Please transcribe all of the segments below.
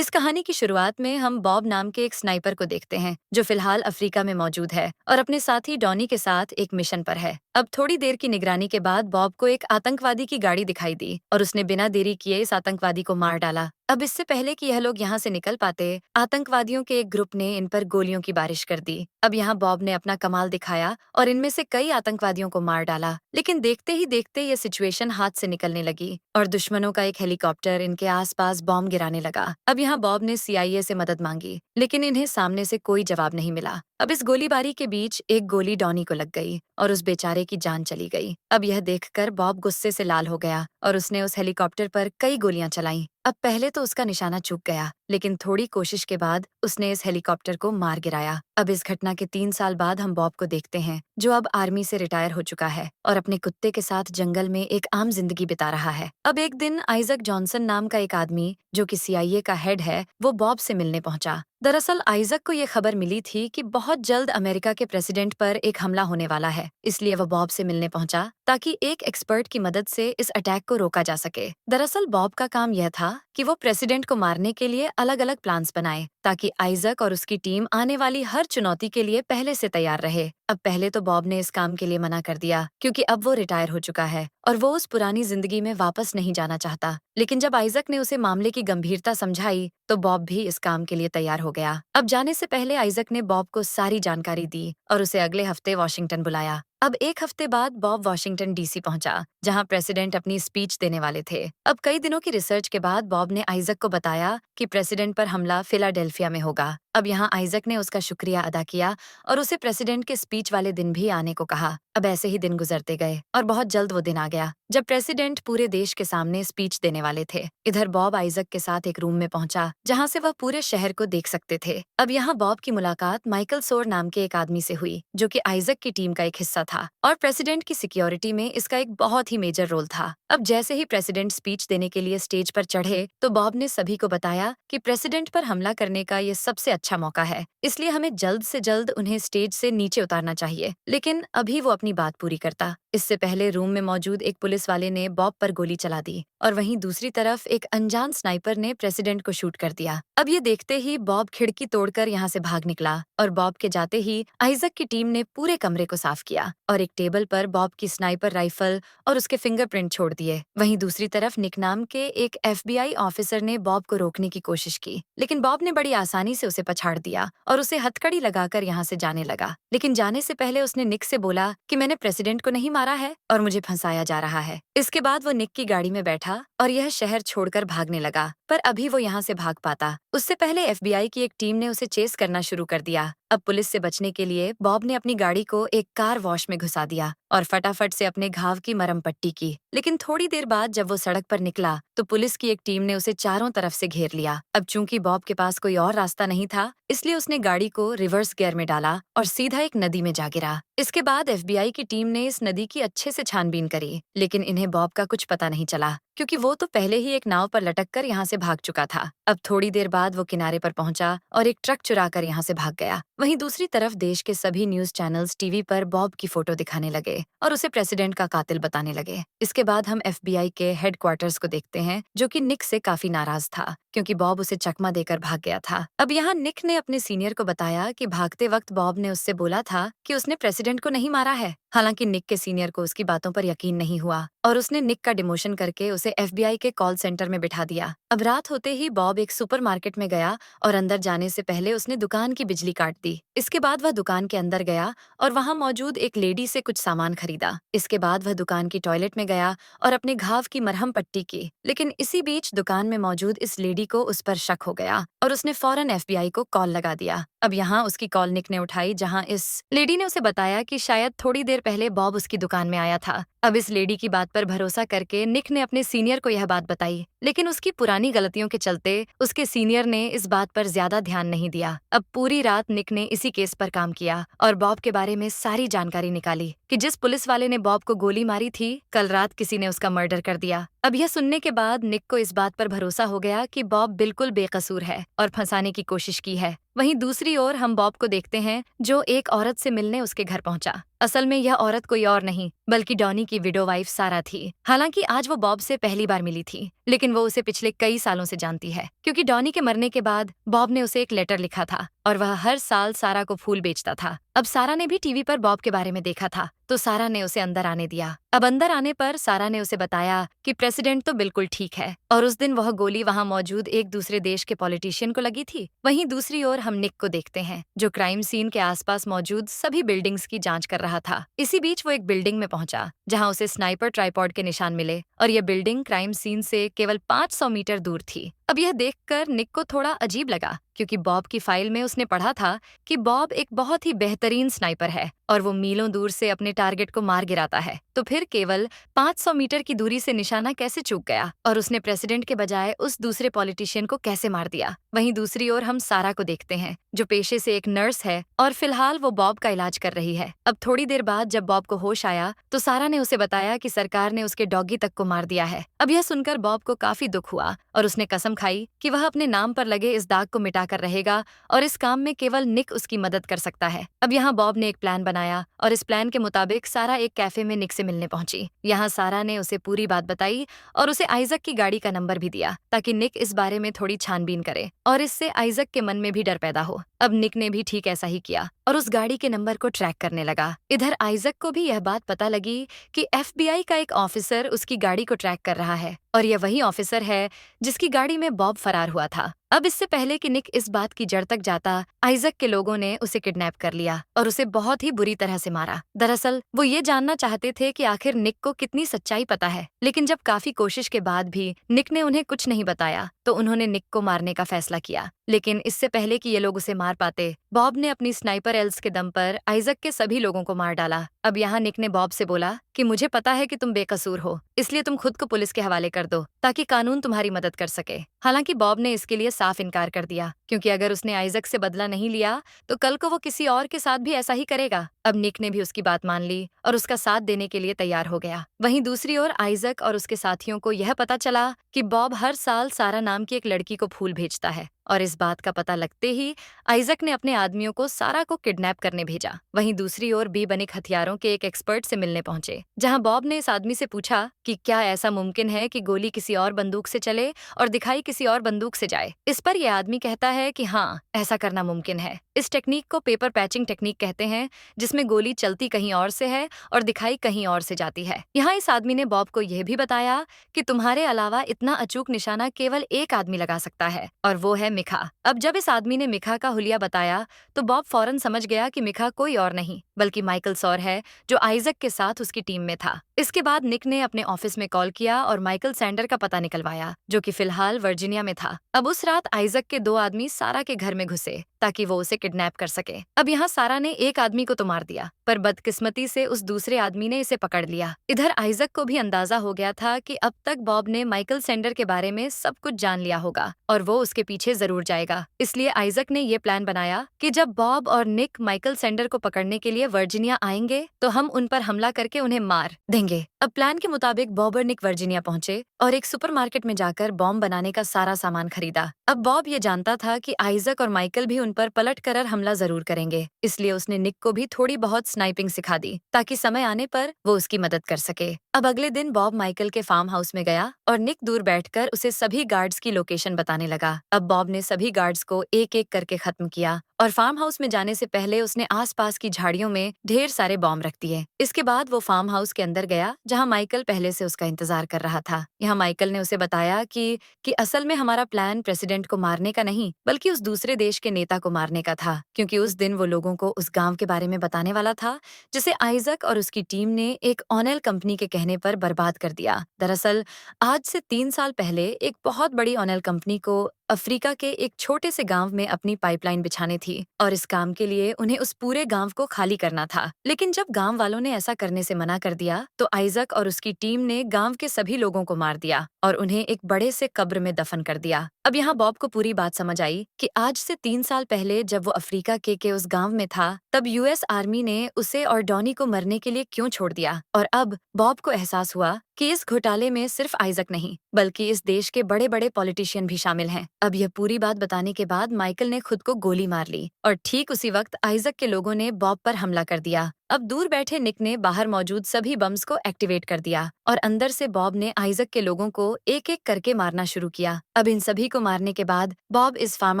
इस कहानी की शुरुआत में हम बॉब नाम के एक स्नाइपर को देखते हैं जो फिलहाल अफ्रीका में मौजूद है और अपने साथी डॉनी के साथ एक मिशन पर है। अब थोड़ी देर की निगरानी के बाद बॉब को एक आतंकवादी की गाड़ी दिखाई दी और उसने बिना देरी किए इस आतंकवादी को मार डाला। अब इससे पहले कि यह लोग यहाँ से निकल पाते, आतंकवादियों के एक ग्रुप ने इन पर गोलियों की बारिश कर दी। अब यहाँ बॉब ने अपना कमाल दिखाया और इनमें से कई आतंकवादियों को मार डाला। लेकिन देखते ही देखते ये सिचुएशन हाथ से निकलने लगी और दुश्मनों का एक हेलीकॉप्टर इनके आसपास बॉम्ब गिराने लगा। अब यहाँ बॉब ने CIA से मदद मांगी, लेकिन इन्हें सामने से कोई जवाब नहीं मिला। अब इस गोलीबारी के बीच एक गोली डॉनी को लग गई और उस बेचारे की जान चली गई। अब यह देखकर बॉब गुस्से से लाल हो गया और उसने उस हेलीकॉप्टर पर कई गोलियां चलाईं। अब पहले तो उसका निशाना चूक गया, लेकिन थोड़ी कोशिश के बाद उसने इस हेलीकॉप्टर को मार गिराया। अब इस घटना के 3 साल बाद हम बॉब को देखते हैं, जो अब आर्मी से रिटायर हो चुका है और अपने कुत्ते के साथ जंगल में एक आम जिंदगी बिता रहा है। अब एक दिन आइजक जॉनसन नाम का एक आदमी, जो कि CIA का हेड है, वो बॉब से मिलने पहुंचा। दरअसल आइजक को ये खबर मिली थी कि बहुत जल्द अमेरिका के प्रेसिडेंट पर एक हमला होने वाला है, इसलिए वह बॉब से मिलने पहुंचा ताकि एक एक्सपर्ट की मदद से इस अटैक को रोका जा सके। दरअसल बॉब का काम यह था कि वो प्रेसिडेंट को मारने के लिए अलग अलग प्लान्स बनाए ताकि आइजक और उसकी टीम आने वाली हर चुनौती के लिए पहले से तैयार रहे। अब पहले तो बॉब ने इस काम के लिए मना कर दिया क्योंकि अब वो रिटायर हो चुका है और वो उस पुरानी जिंदगी में वापस नहीं जाना चाहता। लेकिन जब आइजक ने उसे मामले की गंभीरता समझाई तो बॉब भी इस काम के लिए तैयार हो गया। अब जाने से पहले आइजक ने बॉब को सारी जानकारी दी और उसे अगले हफ्ते वॉशिंगटन बुलाया। अब एक हफ्ते बाद बॉब वॉशिंगटन DC पहुंचा, जहां प्रेसिडेंट अपनी स्पीच देने वाले थे। अब कई दिनों की रिसर्च के बाद बॉब ने आइजक को बताया कि प्रेसिडेंट पर हमला फिलाडेल्फिया में होगा। अब यहाँ आइजक ने उसका शुक्रिया अदा किया और उसे प्रेसिडेंट के स्पीच वाले दिन भी आने को कहा। अब ऐसे ही दिन गुजरते गए और बहुत जल्द वो दिन आ गया जब प्रेसिडेंट पूरे देश के सामने स्पीच देने वाले थे। इधर बॉब आइजक के साथ एक रूम में पहुंचा जहां से वह पूरे शहर को देख सकते थे। अब यहाँ बॉब की मुलाकात माइकल सोर नाम के एक आदमी से हुई, जो कि आइजक की टीम का एक हिस्सा था और प्रेसिडेंट की सिक्योरिटी में इसका एक बहुत ही मेजर रोल था। अब जैसे ही प्रेसिडेंट स्पीच देने के लिए स्टेज पर चढ़े तो बॉब ने सभी को बताया कि प्रेसिडेंट पर हमला करने का ये सबसे अच्छा मौका है, इसलिए हमें जल्द से जल्द उन्हें स्टेज से नीचे उतारना चाहिए। लेकिन अभी वो अपनी बात पूरी करता, इससे पहले रूम में मौजूद एक पुलिस वाले ने बॉब पर गोली चला दी और वहीं दूसरी तरफ एक अनजान स्नाइपर ने प्रेसिडेंट को शूट कर दिया। अब ये देखते ही बॉब खिड़की तोड़कर यहाँ से भाग निकला और बॉब के जाते ही आइजक की टीम ने पूरे कमरे को साफ किया और एक टेबल पर बॉब की स्नाइपर राइफल और उसके फिंगरप्रिंट छोड़ दिए। वहीं दूसरी तरफ निक नाम के एक FBI ऑफिसर ने बॉब को रोकने की कोशिश की, लेकिन बॉब ने बड़ी आसानी से उसे पछाड़ दिया और उसे हथकड़ी लगाकर यहाँ से जाने लगा। लेकिन जाने से पहले उसने निक से बोला कि मैंने प्रेसिडेंट को नहीं मारा है और मुझे फंसाया जा रहा है। इसके बाद वो निक की गाड़ी में बैठा और यह शहर छोड़कर भागने लगा, पर अभी वो यहाँ से भाग पाता उससे पहले FBI की एक टीम ने उसे चेस करना शुरू कर दिया। अब पुलिस से बचने के लिए बॉब ने अपनी गाड़ी को एक कार वॉश में घुसा दिया और फटाफट से अपने घाव की मरहम पट्टी की। लेकिन थोड़ी देर बाद जब वो सड़क पर निकला तो पुलिस की एक टीम ने उसे चारों तरफ से घेर लिया। अब चूंकि बॉब के पास कोई और रास्ता नहीं था, इसलिए उसने गाड़ी को रिवर्स गियर में डाला और सीधा एक नदी में जा गिरा। इसके बाद FBI की टीम ने इस नदी की अच्छे से छानबीन करी, लेकिन इन्हें बॉब का कुछ पता नहीं चला क्योंकि वो तो पहले ही एक नाव पर लटक कर यहाँ से भाग चुका था। अब थोड़ी देर बाद वो किनारे पर पहुंचा और एक ट्रक चुरा कर यहाँ से भाग गया। वहीं दूसरी तरफ देश के सभी न्यूज चैनल्स टीवी पर बॉब की फोटो दिखाने लगे और उसे प्रेसिडेंट का कातिल बताने लगे। इसके बाद हम FBI के हेडक्वार्टर्स को देखते हैं, जो कि निक से काफी नाराज था क्योंकि बॉब उसे चकमा देकर भाग गया था। अब यहाँ निक ने अपने सीनियर को बताया कि भागते वक्त बॉब ने उससे बोला था कि उसने प्रेसिडेंट को नहीं मारा है। हालांकि निक के सीनियर को उसकी बातों पर यकीन नहीं हुआ और उसने निक का डिमोशन करके उसे FBI के कॉल सेंटर में बिठा दिया। अब रात होते ही बॉब एक सुपरमार्केट में गया और अंदर जाने से पहले उसने दुकान की बिजली काट दी। इसके बाद वह दुकान के अंदर गया और वहां मौजूद एक लेडी से कुछ सामान खरीदा। इसके बाद वह दुकान की टॉयलेट में गया और अपने घाव की मरहम पट्टी की। लेकिन इसी बीच दुकान में मौजूद इस लेडी को उस पर शक हो गया और उसने फौरन FBI को कॉल लगा दिया। अब यहाँ उसकी कॉल निक ने उठाई, जहाँ इस लेडी ने उसे बताया कि शायद थोड़ी देर पहले बॉब उसकी दुकान में आया था। अब इस लेडी की बात पर भरोसा करके निक ने अपने सीनियर को यह बात बताई, लेकिन उसकी पुरानी गलतियों के चलते उसके सीनियर ने इस बात पर ज्यादा ध्यान नहीं दिया। अब पूरी रात निक ने इसी केस पर काम किया और बॉब के बारे में सारी जानकारी निकाली कि जिस पुलिस वाले ने बॉब को गोली मारी थी, कल रात किसी ने उसका मर्डर कर दिया। अब यह सुनने के बाद निक को इस बात पर भरोसा हो गया कि बॉब बिल्कुल बेकसूर है और फंसाने की कोशिश की है। वहीं दूसरी ओर हम बॉब को देखते हैं, जो एक औरत से मिलने उसके घर पहुंचा। असल में यह औरत कोई और नहीं बल्कि डॉनी की विडो वाइफ सारा थी। हालांकि आज वो बॉब से पहली बार मिली थी, लेकिन वो उसे पिछले कई सालों से जानती है, क्योंकि डॉनी के मरने के बाद बॉब ने उसे एक लेटर लिखा था और वह हर साल सारा को फूल बेचता था। अब सारा ने भी टीवी पर बॉब के बारे में देखा था, तो सारा ने उसे अंदर आने दिया। अब अंदर आने पर सारा ने उसे बताया कि प्रेसिडेंट तो बिल्कुल ठीक है, और उस दिन वह गोली वहां मौजूद एक दूसरे देश के पॉलिटिशियन को लगी थी। वहीं दूसरी ओर हम निक को देखते हैं, जो क्राइम सीन के आसपास मौजूद सभी बिल्डिंग्स की जांच कर रहा था। इसी बीच वो एक बिल्डिंग में पहुंचा जहां उसे स्नाइपर ट्राइपॉड के निशान मिले, और यह बिल्डिंग क्राइम सीन से केवल 500 मीटर दूर थी। अब यह देखकर निक को थोड़ा अजीब लगा, क्योंकि बॉब की फाइल में उसने पढ़ा था कि बॉब एक बहुत ही बेहतरीन स्नाइपर है और वो मीलों दूर से अपने टारगेट को मार गिराता है। तो फिर केवल 500 मीटर की दूरी से निशाना कैसे चूक गया, और उसने प्रेसिडेंट के बजाय उस दूसरे पॉलिटिशियन को कैसे मार दिया। वहीं दूसरी ओर हम सारा को देखते हैं, जो पेशे से एक नर्स है और फिलहाल वो बॉब का इलाज कर रही है। अब थोड़ी देर बाद जब बॉब को होश आया तो सारा ने उसे बताया कि सरकार ने उसके डॉगी तक को मार दिया है। अब यह सुनकर बॉब को काफी दुख हुआ और उसने कसम खाई कि वह अपने नाम पर लगे इस दाग को मिटाकर रहेगा, और इस काम में केवल निक उसकी मदद कर सकता है। अब यहाँ बॉब ने एक प्लान बनाया और इस प्लान के मुताबिक सारा एक कैफे में निक से मिलने पहुंची। यहाँ सारा ने उसे पूरी बात बताई और उसे आइजक की गाड़ी का नंबर भी दिया, ताकि निक इस बारे में थोड़ी छानबीन करे और इससे आइजक के मन में भी डर पैदा हो। अब निक ने भी ठीक ऐसा ही किया और उस गाड़ी के नंबर को ट्रैक करने लगा। इधर आइजक को भी यह बात पता लगी कि FBI का एक ऑफिसर उसकी गाड़ी को ट्रैक कर रहा है, और यह वही ऑफिसर है जिसकी गाड़ी में बॉब फरार हुआ था। अब इससे पहले कि निक इस बात की जड़ तक जाता, आइजक के लोगों ने उसे किडनैप कर लिया और उसे बहुत ही बुरी तरह से मारा। दरअसल वो ये जानना चाहते थे कि आखिर निक को कितनी सच्चाई पता है, लेकिन जब काफी कोशिश के बाद भी निक ने उन्हें कुछ नहीं बताया, तो उन्होंने निक को मारने का फैसला किया। लेकिन इससे पहले कि ये लोग उसे मार पाते, बॉब ने अपनी स्नाइपर एल्स के दम पर आइजक के सभी लोगों को मार डाला। अब यहाँ निक ने बॉब से बोला कि मुझे पता है कि तुम बेकसूर हो, इसलिए तुम खुद को पुलिस के हवाले कर दो ताकि कानून तुम्हारी मदद कर सके। हालांकि बॉब ने इसके लिए साफ इनकार कर दिया, क्योंकि अगर उसने आइजक से बदला नहीं लिया तो कल को वो किसी और के साथ भी ऐसा ही करेगा। अब निक ने भी उसकी बात मान ली और उसका साथ देने के लिए तैयार हो गया। वहीं दूसरी ओर आइजक और उसके साथियों को यह पता चला कि बॉब हर साल सारा नाम की एक लड़की को फूल भेजता है, और इस बात का पता लगते ही आइजक ने अपने आदमियों को सारा को किडनैप करने भेजा। वहीं दूसरी ओर बेबनिक हथियारों के एक एक्सपर्ट से मिलने पहुंचे, जहां बॉब ने इस आदमी से पूछा कि क्या ऐसा मुमकिन है कि गोली किसी और बंदूक से चले और दिखाई किसी और बंदूक से जाए। इस पर यह आदमी कहता है कि हाँ, ऐसा करना मुमकिन है। इस टेक्निक को पेपर पैचिंग टेक्निक कहते हैं, जिसमें गोली चलती कहीं और से है और दिखाई कहीं और से जाती है। यहाँ इस आदमी ने बॉब को यह भी बताया कि तुम्हारे अलावा इतना अचूक निशाना केवल एक आदमी लगा सकता है, और वो है मिखा। अब जब इस आदमी ने मिखा का हुलिया बताया तो बॉब फौरन समझ गया कि मिखा कोई और नहीं बल्कि माइकल सॉर है, जो आइजक के साथ उसकी टीम में था। इसके बाद निक ने अपने ऑफिस में कॉल किया और माइकल सैंडर का पता निकलवाया, जो कि फिलहाल वर्जीनिया में था। अब उस रात आइजक के 2 आदमी सारा के घर में घुसे ताकि वो उसे किडनैप कर सके। अब यहाँ सारा ने एक आदमी को तो मार दिया, पर बदकिस्मती से उस दूसरे आदमी ने इसे पकड़ लिया। इधर आइजक को भी अंदाजा हो गया था कि अब तक बॉब ने माइकल सैंडर के बारे में सब कुछ जान लिया होगा और वो उसके पीछे जरूर जाएगा। इसलिए आइजक ने ये प्लान बनाया कि जब बॉब और निक माइकल सैंडर को पकड़ने के लिए वर्जीनिया आएंगे तो हम उन पर हमला करके उन्हें मार देंगे। अब प्लान के मुताबिक बॉब और निक वर्जीनिया पहुंचे और एक सुपरमार्केट में जाकर बॉम्ब बनाने का सारा सामान खरीदा। अब बॉब ये जानता था कि आइजक और माइकल भी उन पर पलट कर हमला जरूर करेंगे, इसलिए उसने निक को भी थोड़ी बहुत स्नाइपिंग सिखा दी ताकि समय आने पर वो उसकी मदद कर सके। अब अगले दिन बॉब माइकल के फार्म हाउस में गया और निक दूर बैठकर उसे सभी गार्ड्स की लोकेशन बताने लगा। अब बॉब ने सभी गार्ड्स को एक एक करके खत्म किया और फार्म हाउस में जाने से पहले उसने आसपास की झाड़ियों में ढेर सारे बॉम्ब रख दिए। इसके बाद वो फार्म हाउस के अंदर गया जहां माइकल पहले से उसका इंतजार कर रहा था। यहाँ माइकल ने उसे बताया कि असल में हमारा प्लान प्रेसिडेंट को मारने का नहीं बल्कि उस दूसरे देश के नेता को मारने का था, क्योंकि उस दिन वो लोगों को उस गांव के बारे में बताने वाला था जिसे आइजक और उसकी टीम ने एक ऑनेल कंपनी के कहने पर बर्बाद कर दिया। दरअसल आज से 3 साल पहले एक बहुत बड़ी ऑनेल कंपनी को अफ्रीका के एक छोटे से गांव में अपनी पाइपलाइन बिछानी थी और इस काम के लिए उन्हें उस पूरे गांव को खाली करना था। लेकिन जब गांव वालों ने ऐसा करने से मना कर दिया तो आइजक और उसकी टीम ने गांव के सभी लोगों को मार दिया और उन्हें एक बड़े से कब्र में दफन कर दिया। अब यहाँ बॉब को पूरी बात समझ आई कि आज से 3 साल पहले जब वो अफ्रीका के उस गांव में था तब US आर्मी ने उसे और डॉनी को मरने के लिए क्यों छोड़ दिया, और अब बॉब को एहसास हुआ कि इस घोटाले में सिर्फ आइजक नहीं बल्कि इस देश के बड़े बड़े पॉलिटिशियन भी शामिल हैं। अब यह पूरी बात बताने के बाद माइकल ने खुद को गोली मार ली और ठीक उसी वक्त आइजक के लोगों ने बॉब पर हमला कर दिया। अब दूर बैठे निक ने बाहर मौजूद सभी बम्स को एक्टिवेट कर दिया और अंदर से बॉब ने आइजक के लोगों को एक एक करके मारना शुरू किया। अब इन सभी को मारने के बाद बॉब इस फार्म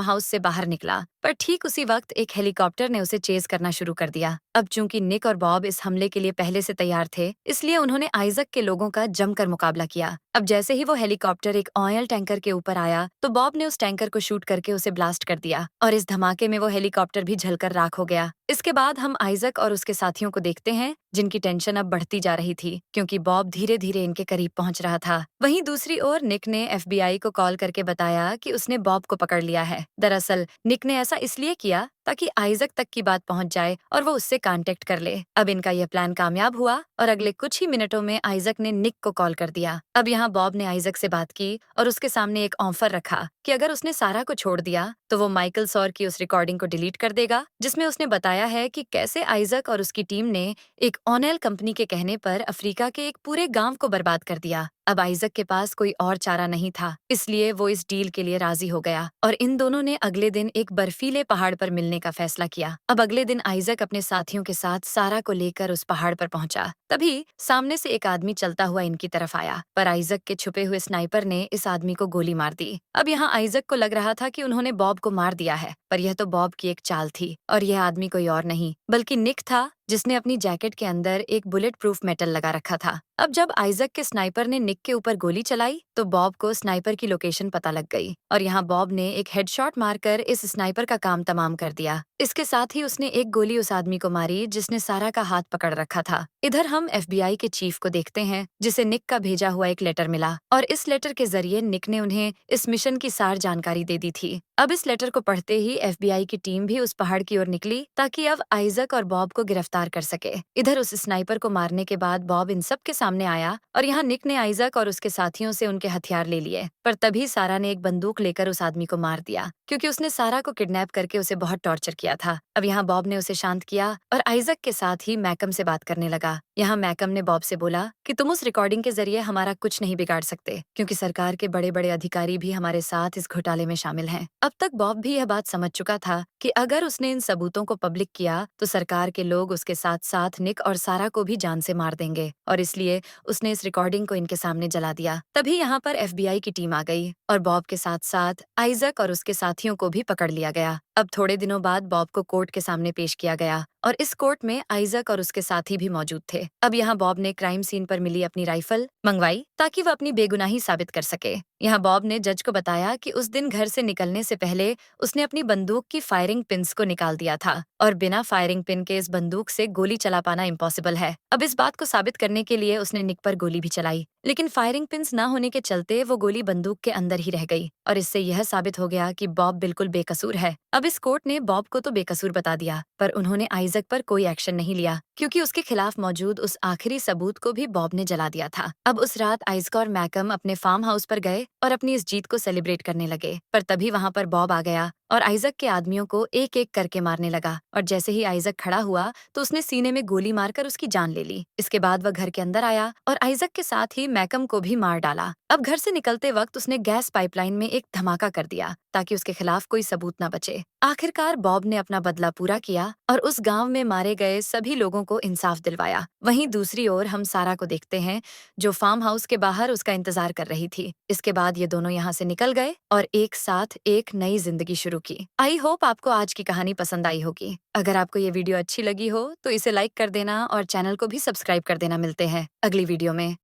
हाउस से बाहर निकला, पर ठीक उसी वक्त एक हेलीकॉप्टर ने उसे चेज करना शुरू कर दिया। अब चूंकि निक और बॉब इस हमले के लिए पहले से तैयार थे, इसलिए उन्होंने आइजक के लोगों का जमकर मुकाबला किया। अब जैसे ही वो हेलीकॉप्टर एक ऑयल टैंकर के ऊपर आया तो बॉब ने उस टैंकर को शूट करके उसे ब्लास्ट कर दिया और इस धमाके में वो हेलीकॉप्टर भी जलकर राख हो गया। इसके बाद हम आइजक और उसके साथियों को देखते हैं जिनकी टेंशन अब बढ़ती जा रही थी क्योंकि बॉब धीरे धीरे इनके करीब पहुंच रहा था। वहीं दूसरी ओर निक ने एफबीआई को कॉल करके बताया कि उसने बॉब को पकड़ लिया है। दरअसल निक ने ऐसा इसलिए किया ताकि आइजक तक की बात पहुंच जाए और वो उससे कांटेक्ट कर ले। अब इनका यह प्लान कामयाब हुआ और अगले कुछ ही मिनटों में आइजक ने निक को कॉल कर दिया। अब यहाँ बॉब ने आइजक से बात की और उसके सामने एक ऑफर रखा कि अगर उसने सारा को छोड़ दिया तो वो माइकल सॉर की उस रिकॉर्डिंग को डिलीट कर देगा जिसमें उसने बताया है कि कैसे आइजक और उसकी टीम ने एक ऑनेल कंपनी के कहने पर अफ्रीका के एक पूरे गांव को बर्बाद कर दिया। अब आइजक के पास कोई और चारा नहीं था, इसलिए वो इस डील के लिए राजी हो गया और इन दोनों ने अगले दिन एक बर्फीले पहाड़ पर मिलने का फैसला किया। अब अगले दिन आइजक अपने साथियों के साथ सारा को लेकर उस पहाड़ पर पहुंचा। तभी सामने से एक आदमी चलता हुआ इनकी तरफ आया, पर आइजक के छुपे हुए स्नाइपर ने इस आदमी को गोली मार दी। अब यहाँ आइजक को लग रहा था कि उन्होंने बॉब को मार दिया है, पर यह तो बॉब की एक चाल थी और यह आदमी कोई और नहीं बल्कि निक था, जिसने अपनी जैकेट के अंदर एक बुलेट प्रूफ मेटल लगा रखा था। अब जब आइजक के स्नाइपर ने निक के ऊपर गोली चलाई तो बॉब को स्नाइपर की लोकेशन पता लग गई और यहाँ बॉब ने एक हेडशॉट मारकर इस स्नाइपर का काम तमाम कर दिया। इसके साथ ही उसने एक गोली उस आदमी को मारी जिसने सारा का हाथ पकड़ रखा था। इधर हम एफबीआई के चीफ को देखते हैं जिसे निक का भेजा हुआ एक लेटर मिला और इस लेटर के जरिए निक ने उन्हें इस मिशन की सार जानकारी दे दी थी। अब इस लेटर को पढ़ते ही एफबीआई की टीम भी उस पहाड़ की ओर निकली ताकि अब आइजक और बॉब को गिरफ्तार कर सके। इधर उस स्नाइपर को मारने के बाद बॉब इन सब के सामने आया और यहाँ निक ने आइजक और उसके साथियों से उनके हथियार ले लिए, पर तभी सारा ने एक बंदूक लेकर उस आदमी को मार दिया क्योंकि उसने सारा को किडनैप करके उसे बहुत टॉर्चर किया था। अब यहाँ बॉब ने उसे शांत किया और आइजक के साथ ही मैकम से बात करने लगा। यहाँ मैकम ने बॉब से बोला कि तुम उस रिकॉर्डिंग के जरिए हमारा कुछ नहीं बिगाड़ सकते क्योंकि सरकार के बड़े बड़े अधिकारी भी हमारे साथ इस घोटाले में शामिल हैं। अब तक बॉब भी यह बात समझ चुका था कि अगर उसने इन सबूतों को पब्लिक किया तो सरकार के लोग उसके साथ साथ निक और सारा को भी जान से मार देंगे और इसलिए उसने इस रिकॉर्डिंग को इनके सामने जला दिया। तभी यहाँ पर एफबीआई की टीम आ गई और बॉब के साथ साथ आइजक और उसके साथियों को भी पकड़ लिया गया। अब थोड़े दिनों बाद बॉब को कोर्ट के सामने पेश किया गया और इस कोर्ट में आइजक और उसके साथी भी मौजूद थे। अब यहाँ बॉब ने क्राइम सीन पर मिली अपनी राइफल मंगवाई ताकि वह अपनी बेगुनाही साबित कर सके। यहाँ बॉब ने जज को बताया कि उस दिन घर से निकलने से पहले उसने अपनी बंदूक की फायरिंग पिन्स को निकाल दिया था और बिना फायरिंग पिन के इस बंदूक से गोली चला पाना इम्पॉसिबल है। अब इस बात को साबित करने के लिए उसने निक पर गोली भी चलाई, लेकिन फायरिंग पिन्स न होने के चलते वो गोली बंदूक के अंदर ही रह गई और इससे यह साबित हो गया कि बॉब बिल्कुल बेकसूर है। अब इस कोर्ट ने बॉब को तो बेकसूर बता दिया, पर उन्होंने आइजक पर कोई एक्शन नहीं लिया क्योंकि उसके खिलाफ मौजूद उस आखिरी सबूत को भी बॉब ने जला दिया था। अब उस रात आइजक और मैकम अपने फार्म हाउस पर गए और अपनी इस जीत को सेलिब्रेट करने लगे, पर तभी वहाँ पर बॉब आ गया और आइजक के आदमियों को एक एक करके मारने लगा और जैसे ही आइजक खड़ा हुआ तो उसने सीने में गोली मारकर उसकी जान ले ली। इसके बाद वह घर के अंदर आया और आइजक के साथ ही मैकम को भी मार डाला। अब घर से निकलते वक्त उसने गैस पाइपलाइन में एक धमाका कर दिया ताकि उसके खिलाफ कोई सबूत न बचे। आखिरकार बॉब ने अपना बदला पूरा किया और उस गांव में मारे गए सभी लोगों को इंसाफ दिलवाया। वहीं दूसरी ओर हम सारा को देखते हैं जो फार्म हाउस के बाहर उसका इंतजार कर रही थी। इसके बाद ये दोनों यहाँ से निकल गए और एक साथ एक नई जिंदगी शुरू की। आई होप आपको आज की कहानी पसंद आई होगी। अगर आपको ये वीडियो अच्छी लगी हो तो इसे लाइक कर देना और चैनल को भी सब्सक्राइब कर देना। मिलते हैं अगली वीडियो में।